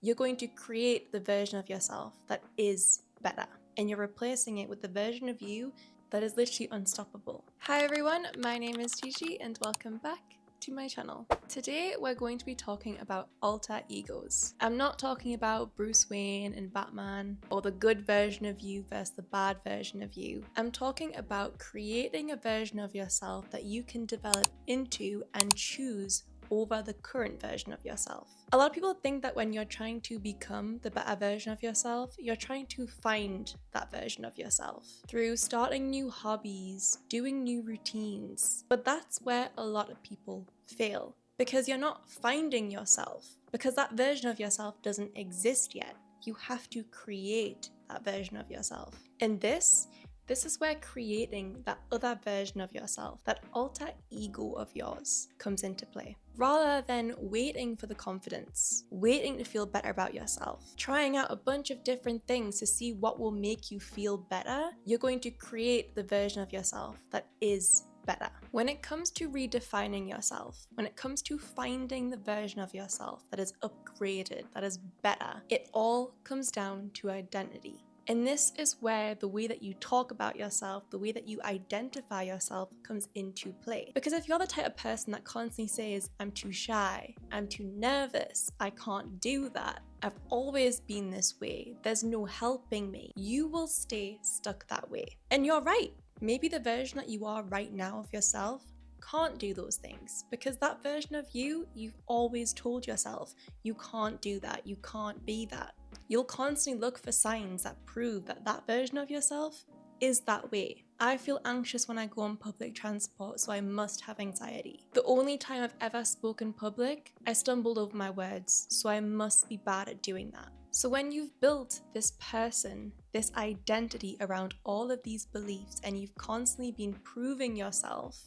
You're going to create the version of yourself that is better, and you're replacing it with the version of you that is literally unstoppable. Hi everyone, my name is Gigi and welcome back to my channel. Today we're going to be talking about alter egos. I'm not talking about Bruce Wayne and Batman or the good version of you versus the bad version of you. I'm talking about creating a version of yourself that you can develop into and choose over the current version of yourself. A lot of people think that when you're trying to become the better version of yourself, you're trying to find that version of yourself through starting new hobbies, doing new routines. But that's where a lot of people fail, because you're not finding yourself, because that version of yourself doesn't exist yet. You have to create that version of yourself. And this is where creating that other version of yourself, that alter ego of yours, comes into play. Rather than waiting for the confidence, waiting to feel better about yourself, trying out a bunch of different things to see what will make you feel better, you're going to create the version of yourself that is better. When it comes to redefining yourself, when it comes to finding the version of yourself that is upgraded, that is better, it all comes down to identity. And this is where the way that you talk about yourself, the way that you identify yourself comes into play. Because if you're the type of person that constantly says, I'm too shy, I'm too nervous, I can't do that, I've always been this way, there's no helping me, you will stay stuck that way. And you're right, maybe the version that you are right now of yourself can't do those things, because that version of you, you've always told yourself, you can't do that, you can't be that. You'll constantly look for signs that prove that that version of yourself is that way. I feel anxious when I go on public transport, so I must have anxiety. The only time I've ever spoken public, I stumbled over my words, so I must be bad at doing that. So when you've built this person, this identity around all of these beliefs, and you've constantly been proving yourself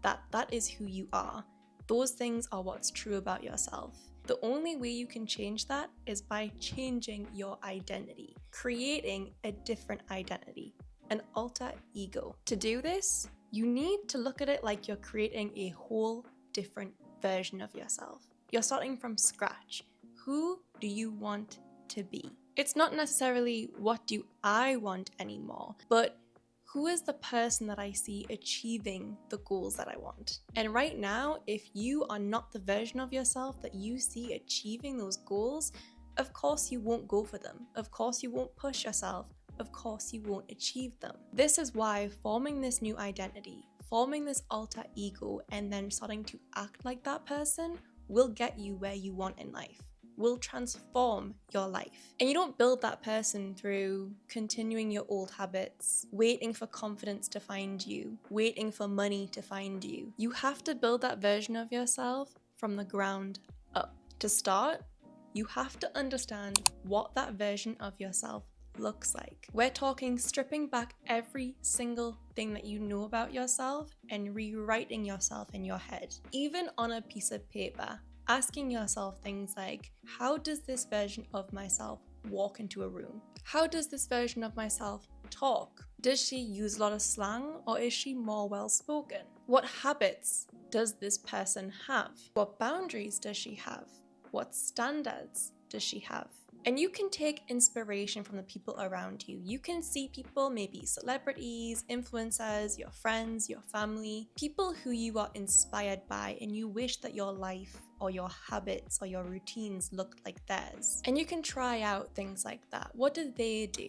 that that is who you are, those things are what's true about yourself. The only way you can change that is by changing your identity, creating a different identity, an alter ego. To do this, you need to look at it like you're creating a whole different version of yourself. You're starting from scratch. Who do you want to be? It's not necessarily what do I want anymore, but who is the person that I see achieving the goals that I want? And right now, if you are not the version of yourself that you see achieving those goals, of course you won't go for them. Of course you won't push yourself. Of course you won't achieve them. This is why forming this new identity, forming this alter ego, and then starting to act like that person will get you where you want in life, will transform your life. And you don't build that person through continuing your old habits, waiting for confidence to find you, waiting for money to find you. You have to build that version of yourself from the ground up. To start, you have to understand what that version of yourself looks like. We're talking stripping back every single thing that you know about yourself and rewriting yourself in your head, even on a piece of paper. Asking yourself things like, how does this version of myself walk into a room? How does this version of myself talk? Does she use a lot of slang, or is she more well-spoken? What habits does this person have? What boundaries does she have? What standards does she have? And you can take inspiration from the people around you. You can see people, maybe celebrities, influencers, your friends, your family, people who you are inspired by, and you wish that your life or your habits or your routines looked like theirs. And you can try out things like that. What do they do?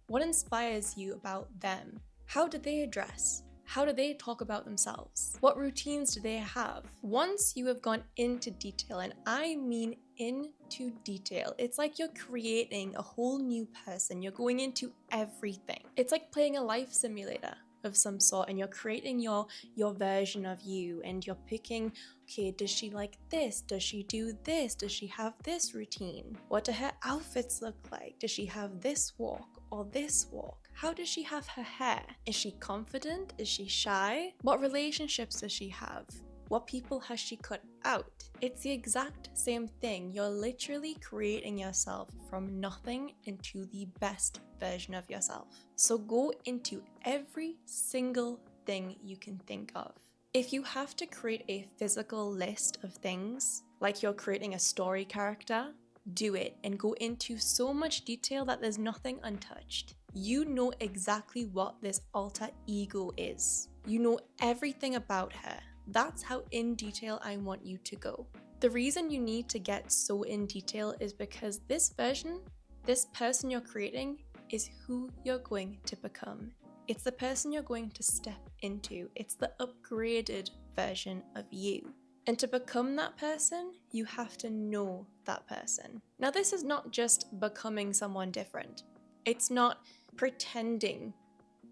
What inspires you about them? How do they dress? How do they talk about themselves? What routines do they have? Once you have gone into detail, and I mean into detail, it's like you're creating a whole new person. You're going into everything. It's like playing a life simulator of some sort, and you're creating your version of you, and you're picking, okay, does she like this? Does she do this? Does she have this routine? What do her outfits look like? Does she have this walk or this walk? How does she have her hair? Is she confident? Is she shy? What relationships does she have? What people has she cut out? It's the exact same thing. You're literally creating yourself from nothing into the best version of yourself. So go into every single thing you can think of. If you have to create a physical list of things, like you're creating a story character, do it and go into so much detail that there's nothing untouched. You know exactly what this alter ego is. You know everything about her. That's how in detail I want you to go. The reason you need to get so in detail is because this version, this person you're creating, is who you're going to become. It's the person you're going to step into. It's the upgraded version of you. And to become that person, you have to know that person. Now, this is not just becoming someone different. It's not pretending.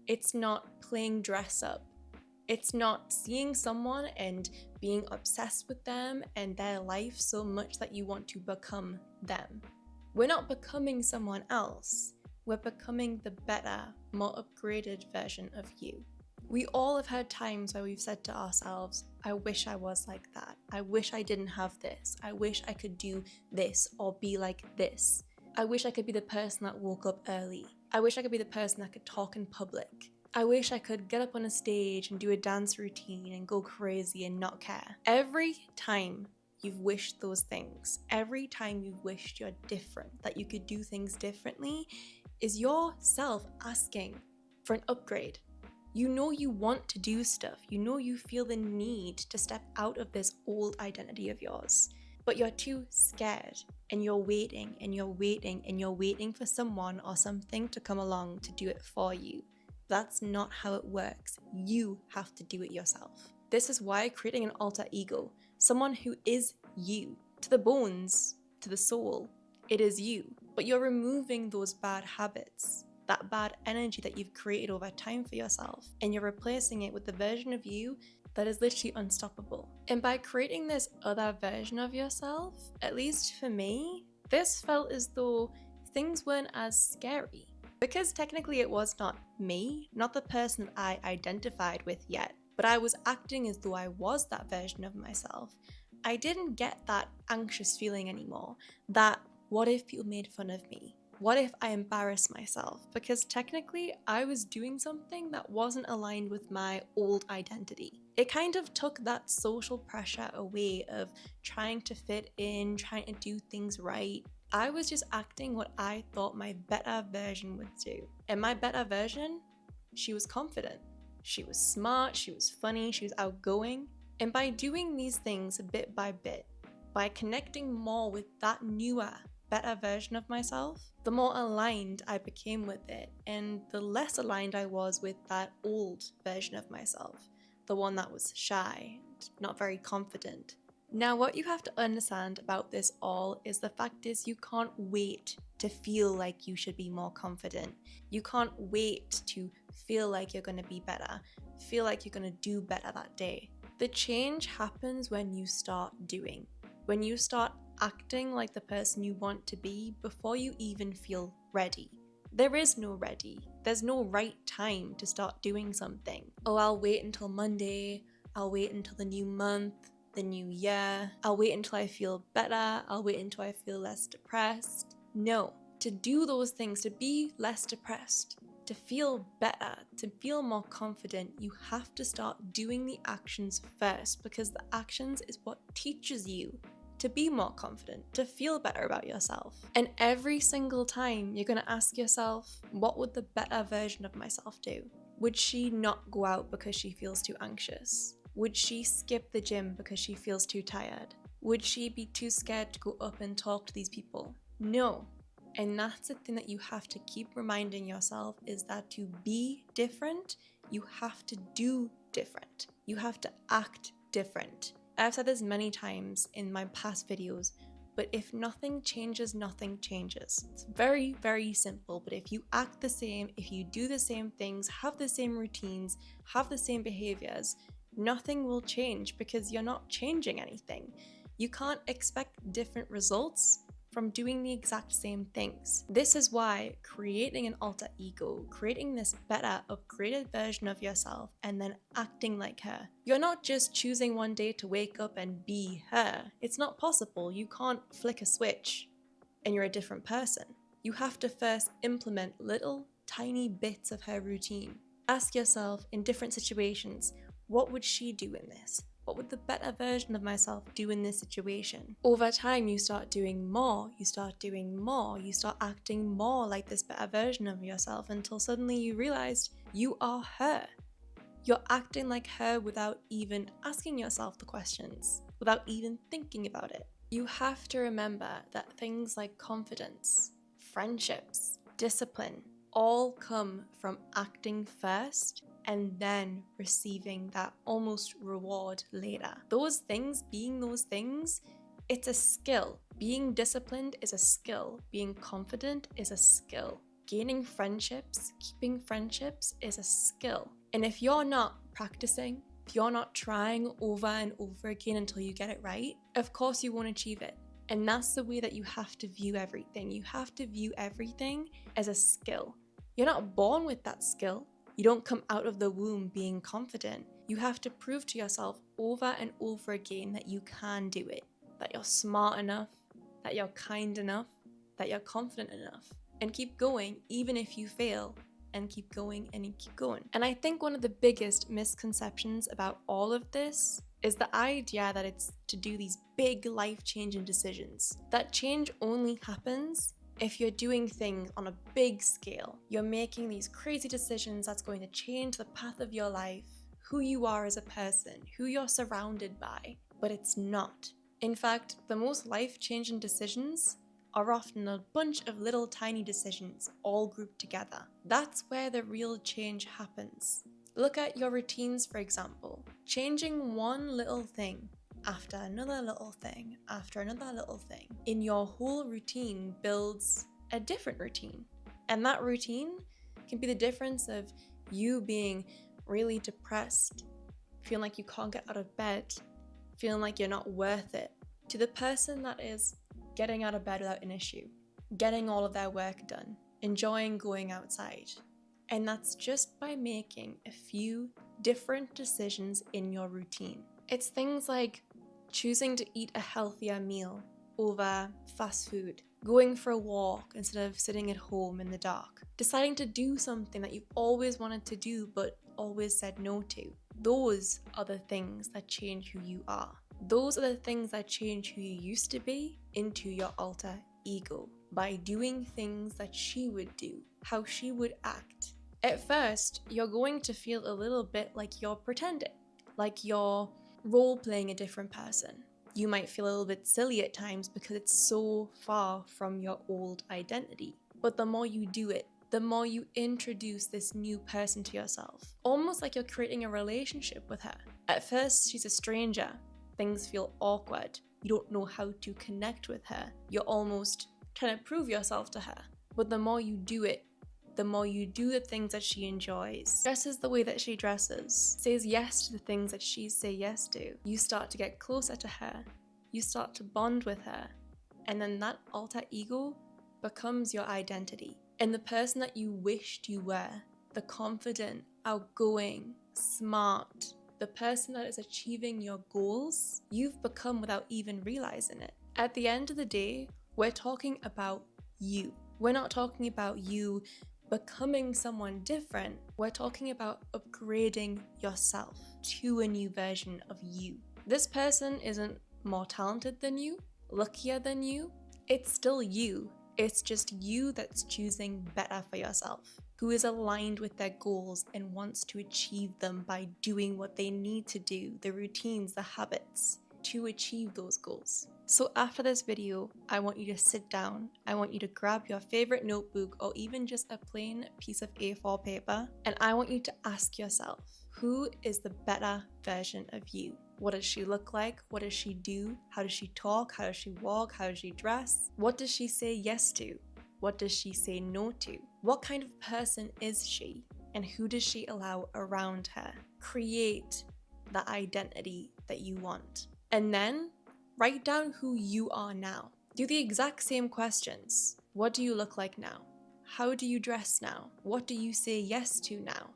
It's not playing dress up. It's not seeing someone and being obsessed with them and their life so much that you want to become them. We're not becoming someone else. We're becoming the better, more upgraded version of you. We all have had times where we've said to ourselves, I wish I was like that. I wish I didn't have this. I wish I could do this or be like this. I wish I could be the person that woke up early. I wish I could be the person that could talk in public. I wish I could get up on a stage and do a dance routine and go crazy and not care. Every time you've wished those things, every time you've wished you're different, that you could do things differently, is yourself asking for an upgrade. You know you want to do stuff. You know you feel the need to step out of this old identity of yours, but you're too scared and you're waiting and you're waiting and you're waiting for someone or something to come along to do it for you. That's not how it works. You have to do it yourself. This is why creating an alter ego, someone who is you, to the bones, to the soul, it is you, but you're removing those bad habits, that bad energy that you've created over time for yourself, and you're replacing it with the version of you that is literally unstoppable. And by creating this other version of yourself, at least for me, this felt as though things weren't as scary. Because technically it was not me, not the person that I identified with yet, but I was acting as though I was that version of myself. I didn't get that anxious feeling anymore, that what if people made fun of me? What if I embarrassed myself? Because technically I was doing something that wasn't aligned with my old identity. It kind of took that social pressure away of trying to fit in, trying to do things right. I was just acting what I thought my better version would do. And my better version, she was confident. She was smart, she was funny, she was outgoing. And by doing these things bit by bit, by connecting more with that newer, better version of myself, the more aligned I became with it, and the less aligned I was with that old version of myself, the one that was shy and not very confident. Now, what you have to understand about this all is the fact is you can't wait to feel like you should be more confident. You can't wait to feel like you're going to be better, feel like you're going to do better that day. The change happens when you start doing, when you start acting like the person you want to be before you even feel ready. There is no ready. There's no right time to start doing something. Oh, I'll wait until Monday. I'll wait until the new month, the new year. I'll wait until I feel better. I'll wait until I feel less depressed. No, to do those things, to be less depressed, to feel better, to feel more confident, you have to start doing the actions first, because the actions is what teaches you to be more confident, to feel better about yourself. And every single time you're going to ask yourself, what would the better version of myself do? Would she not go out because she feels too anxious? Would she skip the gym because she feels too tired? Would she be too scared to go up and talk to these people? No. And that's the thing that you have to keep reminding yourself, is that to be different, you have to do different. You have to act different. I've said this many times in my past videos, but if nothing changes, nothing changes. It's very, very simple, but if you act the same, if you do the same things, have the same routines, have the same behaviors, nothing will change because you're not changing anything. You can't expect different results from doing the exact same things. This is why creating an alter ego, creating this better, upgraded version of yourself, and then acting like her. You're not just choosing one day to wake up and be her. It's not possible. You can't flick a switch and you're a different person. You have to first implement little tiny bits of her routine. Ask yourself in different situations, what would she do in this? What what would the better version of myself do in this situation? Over time, you start doing more, you start doing more, you start acting more like this better version of yourself until suddenly you realized you are her. You're acting like her without even asking yourself the questions, without even thinking about it. You have to remember that things like confidence, friendships, discipline, all come from acting first and then receiving that almost reward later. Those things, being those things, it's a skill. Being disciplined is a skill. Being confident is a skill. Gaining friendships, keeping friendships is a skill. And if you're not practicing, if you're not trying over and over again until you get it right, of course you won't achieve it. And that's the way that you have to view everything. You have to view everything as a skill. You're not born with that skill. You don't come out of the womb being confident. You have to prove to yourself over and over again that you can do it, that you're smart enough, that you're kind enough, that you're confident enough. And keep going even if you fail, and keep going and keep going. And I think one of the biggest misconceptions about all of this is the idea that it's to do these big life-changing decisions. That change only happens if you're doing things on a big scale. You're making these crazy decisions that's going to change the path of your life, who you are as a person, who you're surrounded by, but it's not. In fact, the most life-changing decisions are often a bunch of little tiny decisions all grouped together. That's where the real change happens. Look at your routines, for example. Changing one little thing after another little thing, after another little thing, in your whole routine builds a different routine. And that routine can be the difference of you being really depressed, feeling like you can't get out of bed, feeling like you're not worth it, to the person that is getting out of bed without an issue, getting all of their work done, enjoying going outside. And that's just by making a few different decisions in your routine. It's things like choosing to eat a healthier meal over fast food, going for a walk instead of sitting at home in the dark, deciding to do something that you've always wanted to do but always said no to. Those are the things that change who you are. Those are the things that change who you used to be into your alter ego, by doing things that she would do, how she would act. At first, you're going to feel a little bit like you're pretending, like you're role-playing a different person. You might feel a little bit silly at times because it's so far from your old identity. But the more you do it, the more you introduce this new person to yourself, almost like you're creating a relationship with her. At first, she's a stranger. Things feel awkward. You don't know how to connect with her. You're almost trying to prove yourself to her. But the more you do it, the more you do the things that she enjoys, dresses the way that she dresses, says yes to the things that she says yes to, you start to get closer to her. You start to bond with her. And then that alter ego becomes your identity. And the person that you wished you were, the confident, outgoing, smart, the person that is achieving your goals, you've become without even realizing it. At the end of the day, we're talking about you. We're not talking about you becoming someone different. We're talking about upgrading yourself to a new version of you. This person isn't more talented than you, luckier than you. It's still you. It's just you that's choosing better for yourself, who is aligned with their goals and wants to achieve them by doing what they need to do, the routines, the habits, to achieve those goals. So after this video, I want you to sit down, I want you to grab your favorite notebook or even just a plain piece of A4 paper, and I want you to ask yourself, who is the better version of you? What does she look like? What does she do? How does she talk? How does she walk? How does she dress? What does she say yes to? What does she say no to? What kind of person is she? And who does she allow around her? Create the identity that you want. And then write down who you are now. Do the exact same questions. What do you look like now? How do you dress now? What do you say yes to now?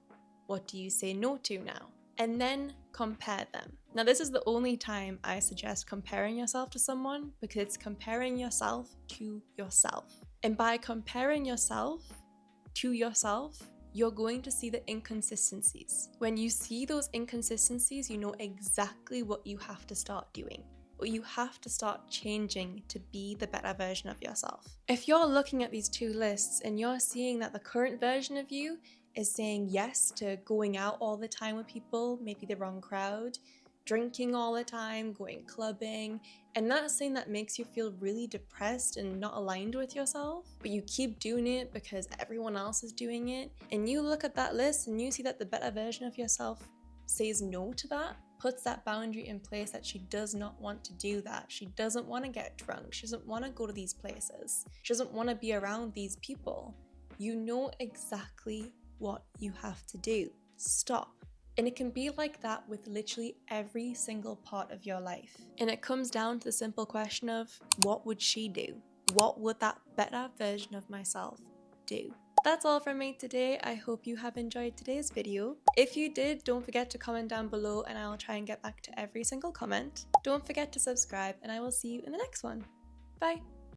What do you say no to now? And then compare them. Now, this is the only time I suggest comparing yourself to someone, because it's comparing yourself to yourself. And by comparing yourself to yourself, you're going to see the inconsistencies. When you see those inconsistencies, you know exactly what you have to start doing, what you have to start changing to be the better version of yourself. If you're looking at these two lists and you're seeing that the current version of you is saying yes to going out all the time with people, maybe the wrong crowd, drinking all the time, going clubbing, and that's something that makes you feel really depressed and not aligned with yourself, but you keep doing it because everyone else is doing it, and you look at that list and you see that the better version of yourself says no to that, puts that boundary in place that she does not want to do that. She doesn't want to get drunk. She doesn't want to go to these places. She doesn't want to be around these people. You know exactly what you have to do. Stop. And it can be like that with literally every single part of your life. And it comes down to the simple question of, what would she do? What would that better version of myself do? That's all from me today. I hope you have enjoyed today's video. If you did, don't forget to comment down below and I'll try and get back to every single comment. Don't forget to subscribe and I will see you in the next one. Bye!